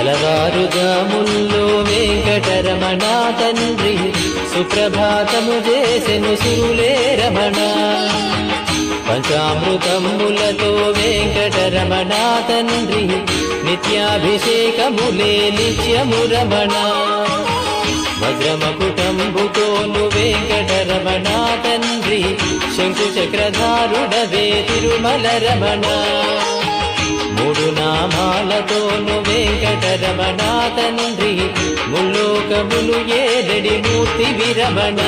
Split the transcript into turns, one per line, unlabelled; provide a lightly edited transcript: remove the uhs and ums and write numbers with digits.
తెలవారుజాముల్లో వెంకటరమణ తండ్రి సుప్రభాతము చేసెను సురులే రమణ. పంచామృతములతో వెంకటరమణ తండ్రి నిత్యాభిషేకములే నిత్యము రమణ. వజ్రమకుటంబుతోను వెంకటరమణ తండ్రి శంకు చక్రధారుడవే తిరుమల రమణ. మూడు నామాలతోను వెంకటరమణ తండ్రి ముల్లోకములు ఏడడి మూర్తి విరమణ.